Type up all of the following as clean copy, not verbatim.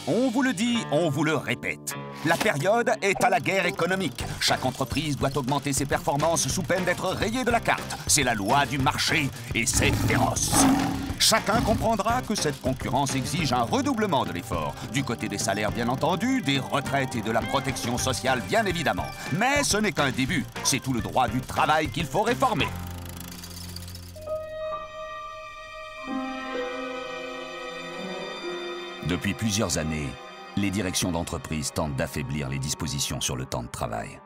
On vous le dit, on vous le répète. La période est à la guerre économique. Chaque entreprise doit augmenter ses performances sous peine d'être rayée de la carte. C'est la loi du marché et c'est féroce. Chacun comprendra que cette concurrence exige un redoublement de l'effort. Du côté des salaires, bien entendu, des retraites et de la protection sociale, bien évidemment. Mais ce n'est qu'un début. C'est tout le droit du travail qu'il faut réformer. Depuis plusieurs années, les directions d'entreprise tentent d'affaiblir les dispositions sur le temps de travail.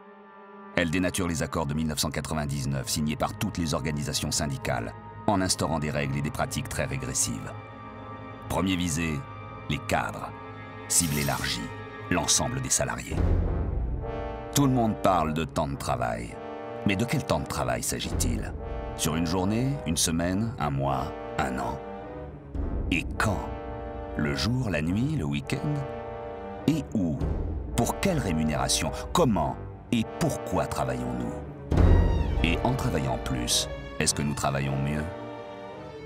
Elles dénaturent les accords de 1999 signés par toutes les organisations syndicales en instaurant des règles et des pratiques très régressives. Premier visé, les cadres. Cible élargie, l'ensemble des salariés. Tout le monde parle de temps de travail. Mais de quel temps de travail s'agit-il? Sur une journée, une semaine, un mois, un an? Et quand? Le jour, la nuit, le week-end? Et où? Pour quelle rémunération? Comment et pourquoi travaillons-nous? Et en travaillant plus, est-ce que nous travaillons mieux?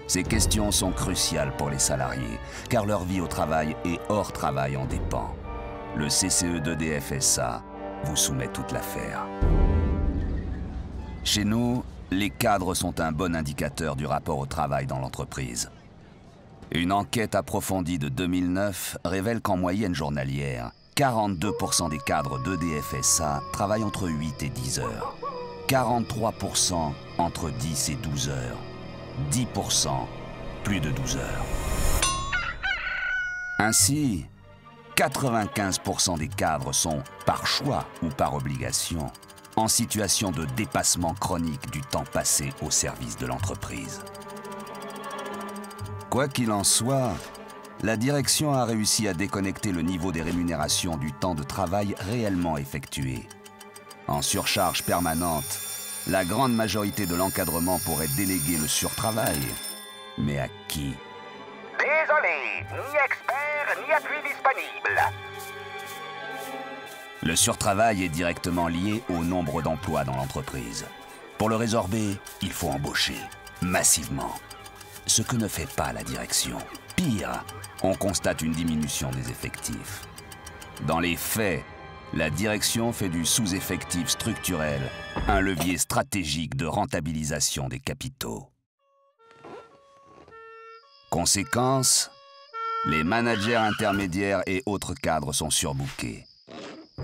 Ces questions sont cruciales pour les salariés, car leur vie au travail et hors travail en dépend. Le CCE d'EDF SA vous soumet toute l'affaire. Chez nous, les cadres sont un bon indicateur du rapport au travail dans l'entreprise. Une enquête approfondie de 2009 révèle qu'en moyenne journalière, 42% des cadres d'EDF SA travaillent entre 8 et 10 heures. 43% entre 10 et 12 heures. 10% plus de 12 heures. Ainsi, 95% des cadres sont, par choix ou par obligation, en situation de dépassement chronique du temps passé au service de l'entreprise. Quoi qu'il en soit, la direction a réussi à déconnecter le niveau des rémunérations du temps de travail réellement effectué. En surcharge permanente, la grande majorité de l'encadrement pourrait déléguer le surtravail. Mais à qui? Désolé, ni expert, ni appui disponible. Le surtravail est directement lié au nombre d'emplois dans l'entreprise. Pour le résorber, il faut embaucher, massivement. Ce que ne fait pas la direction. Pire, on constate une diminution des effectifs. Dans les faits, la direction fait du sous-effectif structurel un levier stratégique de rentabilisation des capitaux. Conséquence, les managers intermédiaires et autres cadres sont surbookés.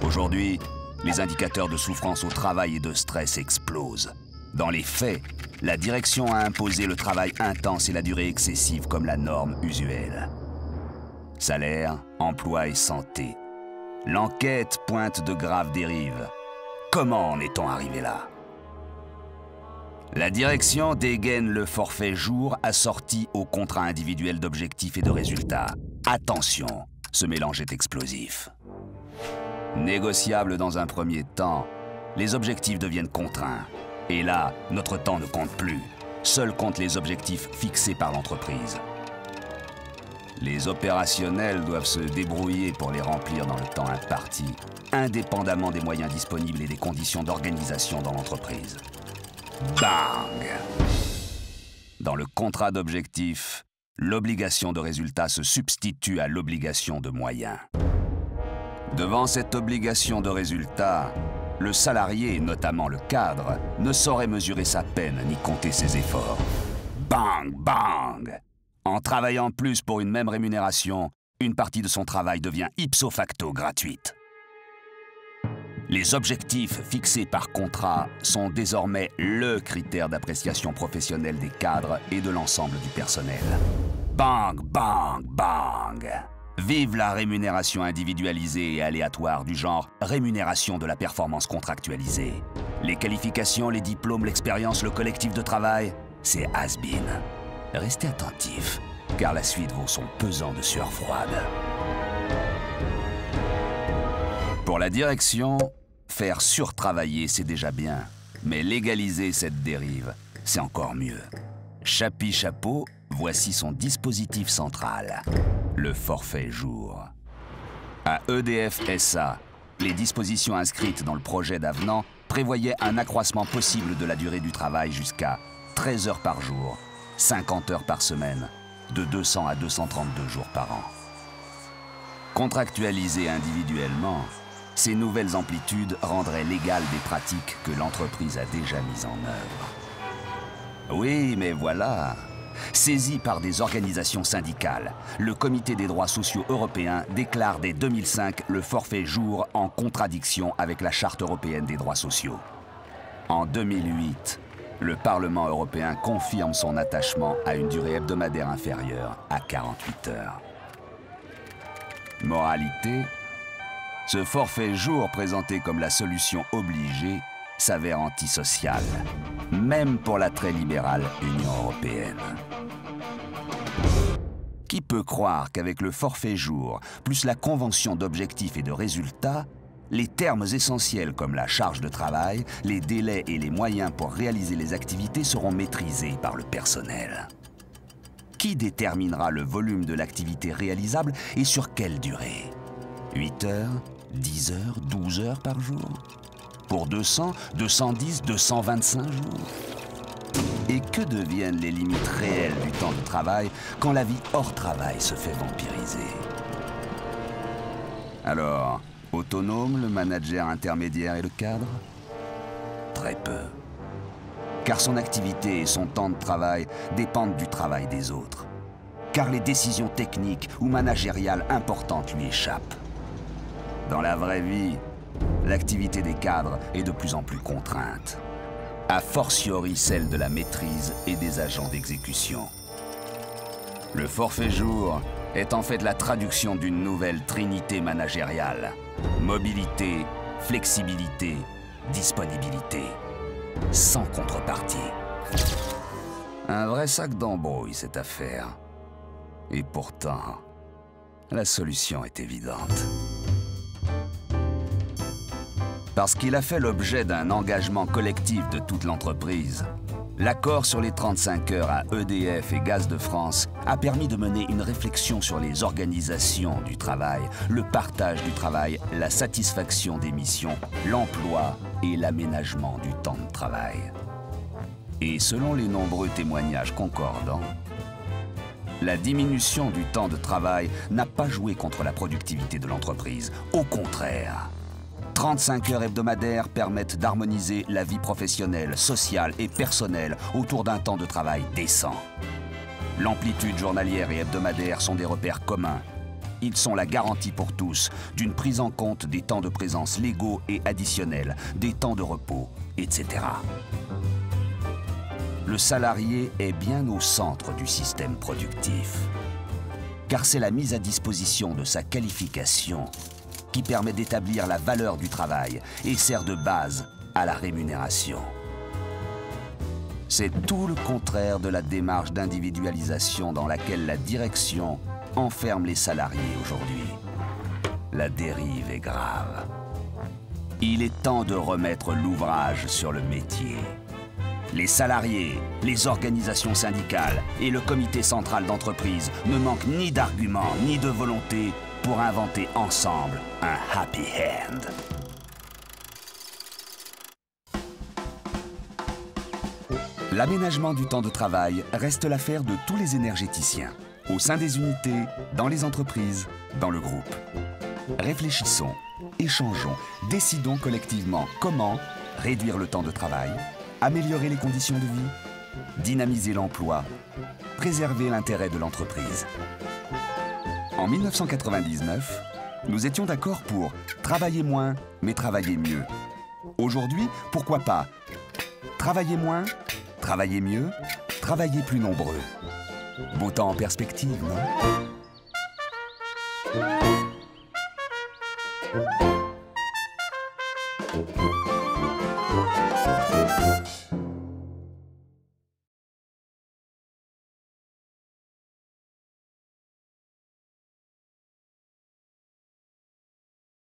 Aujourd'hui, les indicateurs de souffrance au travail et de stress explosent. Dans les faits, la direction a imposé le travail intense et la durée excessive comme la norme usuelle. Salaire, emploi et santé. L'enquête pointe de graves dérives. Comment en est-on arrivé là? La direction dégaine le forfait jour assorti au contrat individuel d'objectifs et de résultats. Attention, ce mélange est explosif. Négociable dans un premier temps, les objectifs deviennent contraints. Et là, notre temps ne compte plus. Seuls comptent les objectifs fixés par l'entreprise. Les opérationnels doivent se débrouiller pour les remplir dans le temps imparti, indépendamment des moyens disponibles et des conditions d'organisation dans l'entreprise. Bang! Dans le contrat d'objectif, l'obligation de résultat se substitue à l'obligation de moyens. Devant cette obligation de résultat, le salarié, notamment le cadre, ne saurait mesurer sa peine ni compter ses efforts. Bang, bang! En travaillant plus pour une même rémunération, une partie de son travail devient ipso facto gratuite. Les objectifs fixés par contrat sont désormais le critère d'appréciation professionnelle des cadres et de l'ensemble du personnel. Bang, bang, bang! Vive la rémunération individualisée et aléatoire du genre rémunération de la performance contractualisée. Les qualifications, les diplômes, l'expérience, le collectif de travail, c'est has-been. Restez attentifs, car la suite vaut son pesant de sueur froide. Pour la direction, faire surtravailler, c'est déjà bien. Mais légaliser cette dérive, c'est encore mieux. Chapeau, voici son dispositif central. Le forfait jour. À EDF SA, les dispositions inscrites dans le projet d'avenant prévoyaient un accroissement possible de la durée du travail jusqu'à 13 heures par jour, 50 heures par semaine, de 200 à 232 jours par an. Contractualisées individuellement, ces nouvelles amplitudes rendraient légales des pratiques que l'entreprise a déjà mises en œuvre. Oui, mais voilà. Saisi par des organisations syndicales, le Comité des droits sociaux européens déclare dès 2005 le forfait jour en contradiction avec la Charte européenne des droits sociaux. En 2008, le Parlement européen confirme son attachement à une durée hebdomadaire inférieure à 48 heures. Moralité, ce forfait jour présenté comme la solution obligée s'avère antisocial, même pour la très libérale Union européenne. Qui peut croire qu'avec le forfait jour, plus la convention d'objectifs et de résultats, les termes essentiels comme la charge de travail, les délais et les moyens pour réaliser les activités seront maîtrisés par le personnel? Qui déterminera le volume de l'activité réalisable et sur quelle durée? 8 heures, 10 heures, 12 heures par jour? Pour 200, 210, 225 jours? Et que deviennent les limites réelles du temps de travail quand la vie hors travail se fait vampiriser? Alors, autonome le manager intermédiaire et le cadre? Très peu. Car son activité et son temps de travail dépendent du travail des autres. Car les décisions techniques ou managériales importantes lui échappent. Dans la vraie vie, l'activité des cadres est de plus en plus contrainte. A fortiori celle de la maîtrise et des agents d'exécution. Le forfait jour est en fait la traduction d'une nouvelle trinité managériale. Mobilité, flexibilité, disponibilité. Sans contrepartie. Un vrai sac d'embrouille, cette affaire. Et pourtant, la solution est évidente. Parce qu'il a fait l'objet d'un engagement collectif de toute l'entreprise, l'accord sur les 35 heures à EDF et Gaz de France a permis de mener une réflexion sur les organisations du travail, le partage du travail, la satisfaction des missions, l'emploi et l'aménagement du temps de travail. Et selon les nombreux témoignages concordants, la diminution du temps de travail n'a pas joué contre la productivité de l'entreprise. Au contraire, 35 heures hebdomadaires permettent d'harmoniser la vie professionnelle, sociale et personnelle autour d'un temps de travail décent. L'amplitude journalière et hebdomadaire sont des repères communs. Ils sont la garantie pour tous d'une prise en compte des temps de présence légaux et additionnels, des temps de repos, etc. Le salarié est bien au centre du système productif. Car c'est la mise à disposition de sa qualification qui permet d'établir la valeur du travail et sert de base à la rémunération. C'est tout le contraire de la démarche d'individualisation dans laquelle la direction enferme les salariés aujourd'hui. La dérive est grave. Il est temps de remettre l'ouvrage sur le métier. Les salariés, les organisations syndicales et le comité central d'entreprise ne manquent ni d'arguments ni de volonté pour inventer ensemble un happy end. L'aménagement du temps de travail reste l'affaire de tous les énergéticiens, au sein des unités, dans les entreprises, dans le groupe. Réfléchissons, échangeons, décidons collectivement comment réduire le temps de travail, améliorer les conditions de vie, dynamiser l'emploi, préserver l'intérêt de l'entreprise. En 1999, nous étions d'accord pour travailler moins, mais travailler mieux. Aujourd'hui, pourquoi pas travailler moins, travailler mieux, travailler plus nombreux. Beau temps en perspective, non ?